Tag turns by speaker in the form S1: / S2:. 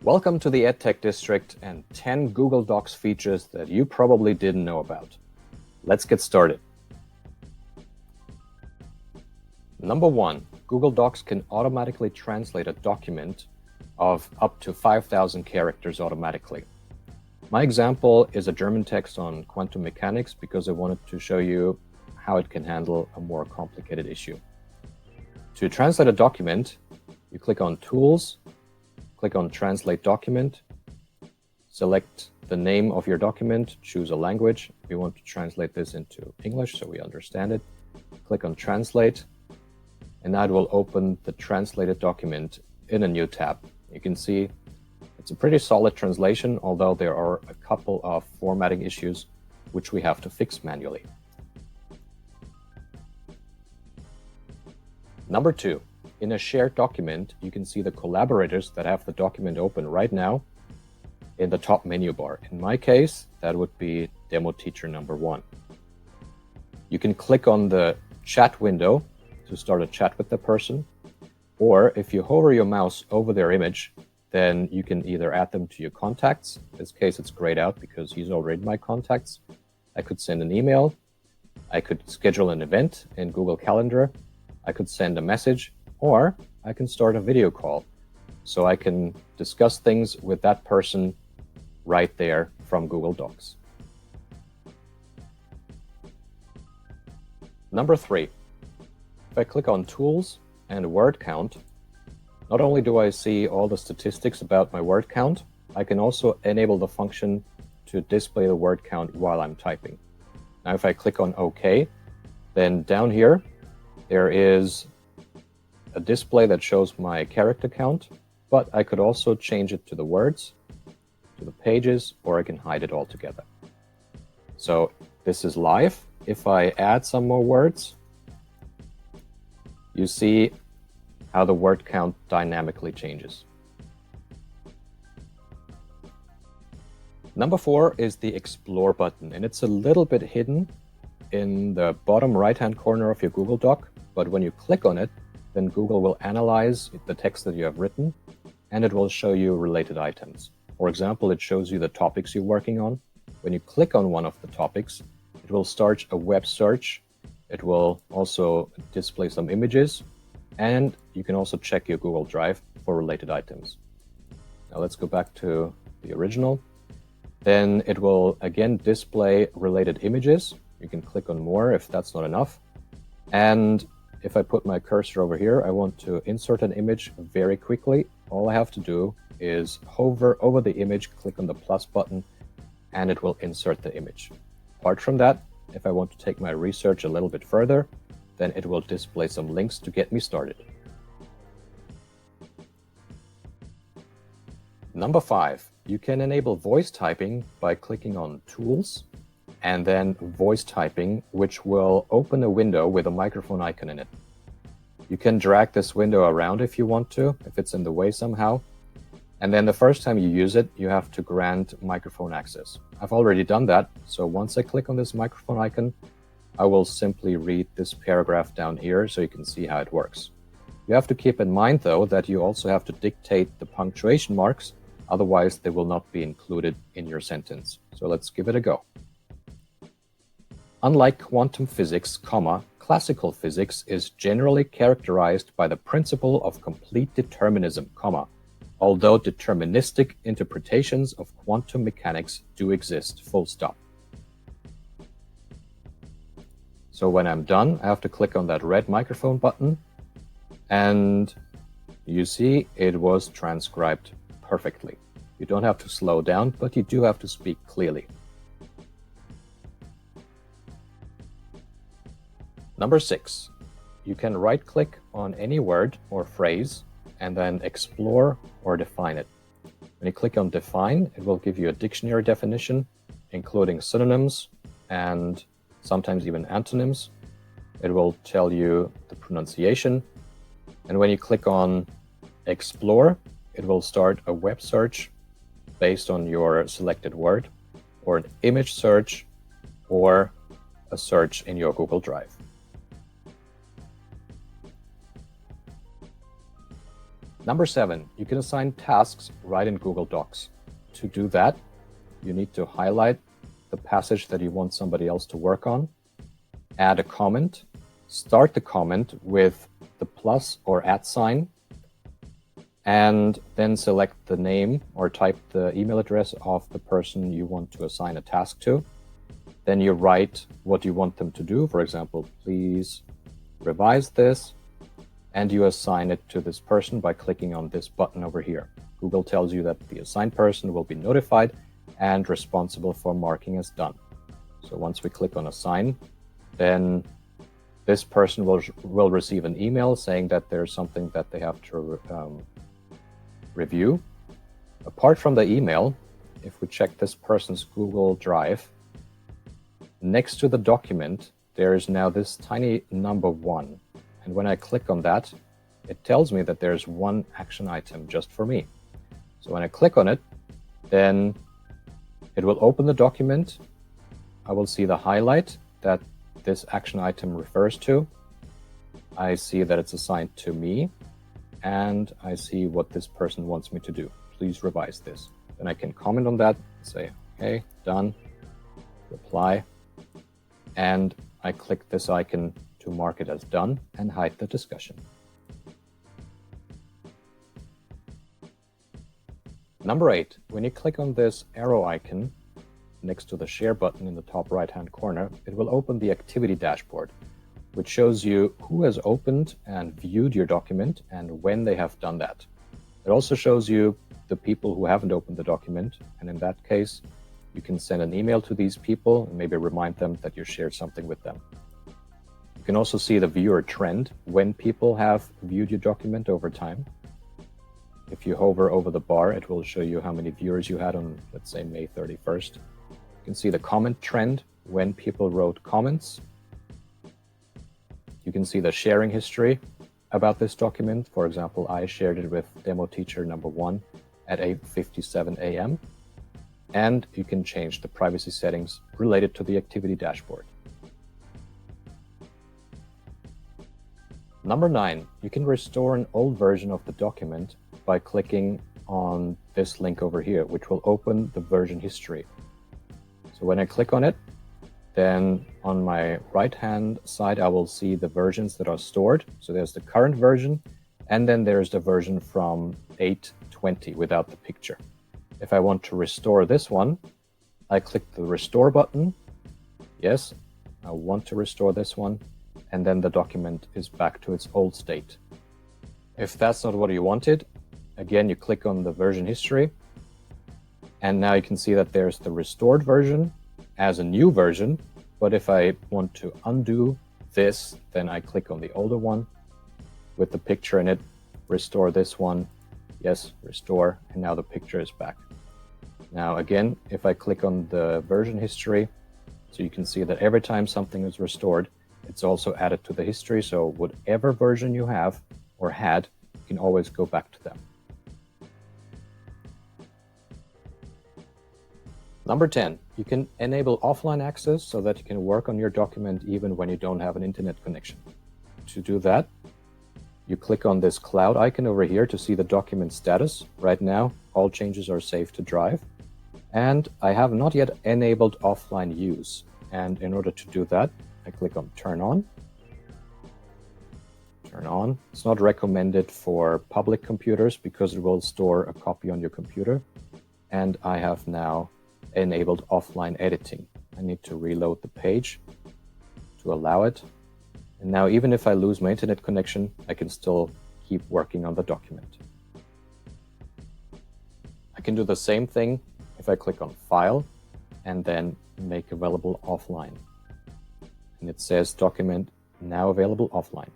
S1: Welcome to the EdTech District and 10 Google Docs features that you probably didn't know about. Let's get started. Number 1, Google Docs can automatically translate a document of up to 5,000 characters automatically. My example is a German text on quantum mechanics because I wanted to show you how it can handle a more complicated issue. To translate a document, you click on Tools, click on Translate Document, select the name of your document, choose a language. We want to translate this into English so we understand it. Click on Translate, and now it will open the translated document in a new tab. You can see it's a pretty solid translation, although there are a couple of formatting issues which we have to fix manually. Number 2. In a shared document, you can see the collaborators that have the document open right now in the top menu bar. In my case, that would be demo teacher number 1. You can click on the chat window to start a chat with the person, or if you hover your mouse over their image, then you can either add them to your contacts. In this case, it's grayed out because he's already in my contacts. I could send an email. I could schedule an event in Google Calendar. I could send a message, or I can start a video call so I can discuss things with that person right there from Google Docs. Number 3, if I click on Tools and Word Count, not only do I see all the statistics about my word count, I can also enable the function to display the word count while I'm typing. Now if I click on OK, then down here there is a display that shows my character count, but I could also change it to the words, to the pages, or I can hide it altogether. So this is live. If I add some more words, you see how the word count dynamically changes. Number 4 is the Explore button, and it's a little bit hidden in the bottom right-hand corner of your Google Doc, but when you click on it, then Google will analyze the text that you have written, and it will show you related items. For example, it shows you the topics you're working on. When you click on one of the topics, it will start a web search. It will also display some images, and you can also check your Google Drive for related items. Now let's go back to the original. Then it will again display related images. You can click on more if that's not enough. And if I put my cursor over here, I want to insert an image very quickly. All I have to do is hover over the image, click on the plus button, and it will insert the image. Apart from that, if I want to take my research a little bit further, then it will display some links to get me started. Number 5, you can enable voice typing by clicking on Tools and then Voice Typing, which will open a window with a microphone icon in it. You can drag this window around if you want to, if it's in the way somehow. And then the first time you use it, you have to grant microphone access. I've already done that, so once I click on this microphone icon, I will simply read this paragraph down here so you can see how it works. You have to keep in mind, though, that you also have to dictate the punctuation marks, otherwise they will not be included in your sentence. So let's give it a go. Unlike quantum physics, classical physics is generally characterized by the principle of complete determinism, although deterministic interpretations of quantum mechanics do exist, full stop. So when I'm done, I have to click on that red microphone button, and you see it was transcribed perfectly. You don't have to slow down, but you do have to speak clearly. Number 6, you can right-click on any word or phrase and then explore or define it. When you click on Define, it will give you a dictionary definition, including synonyms and sometimes even antonyms. It will tell you the pronunciation. And when you click on Explore, it will start a web search based on your selected word, or an image search, or a search in your Google Drive. Number 7, you can assign tasks right in Google Docs. To do that, you need to highlight the passage that you want somebody else to work on, add a comment, start the comment with the plus or @ sign, and then select the name or type the email address of the person you want to assign a task to. Then you write what you want them to do. For example, please revise this, and you assign it to this person by clicking on this button over here. Google tells you that the assigned person will be notified and responsible for marking as done. So once we click on assign, then this person will receive an email saying that there's something that they have to review. Apart from the email, if we check this person's Google Drive, next to the document, there is now this tiny number 1. And when I click on that, it tells me that there's one action item just for me. So when I click on it, then it will open the document. I will see the highlight that this action item refers to. I see that it's assigned to me, and I see what this person wants me to do. Please revise this. Then I can comment on that, say, okay, done, reply, and I click this icon to mark it as done and hide the discussion. Number 8, when you click on this arrow icon next to the share button in the top right-hand corner, it will open the activity dashboard, which shows you who has opened and viewed your document and when they have done that. It also shows you the people who haven't opened the document, and in that case, you can send an email to these people and maybe remind them that you shared something with them. You can also see the viewer trend when people have viewed your document over time. If you hover over the bar, it will show you how many viewers you had on, let's say, May 31st. You can see the comment trend when people wrote comments. You can see the sharing history about this document. For example, I shared it with demo teacher number 1 at 8:57 a.m. And you can change the privacy settings related to the activity dashboard. Number 9, you can restore an old version of the document by clicking on this link over here, which will open the version history. So when I click on it, then on my right-hand side, I will see the versions that are stored. So there's the current version, and then there's the version from 8.20 without the picture. If I want to restore this one, I click the restore button. Yes, I want to restore this one, and then the document is back to its old state. If that's not what you wanted, again, you click on the version history, and now you can see that there's the restored version as a new version. But if I want to undo this, then I click on the older one with the picture in it, restore this one, yes, restore, and now the picture is back. Now again, if I click on the version history, so you can see that every time something is restored, it's also added to the history. So whatever version you have or had, you can always go back to them. Number 10, you can enable offline access so that you can work on your document even when you don't have an internet connection. To do that, you click on this cloud icon over here to see the document status. Right now, all changes are saved to Drive. And I have not yet enabled offline use. And in order to do that, I click on Turn On. Turn on. It's not recommended for public computers because it will store a copy on your computer. And I have now enabled offline editing. I need to reload the page to allow it. And now even if I lose my internet connection, I can still keep working on the document. I can do the same thing if I click on File and then Make Available Offline. And it says Document Now Available Offline.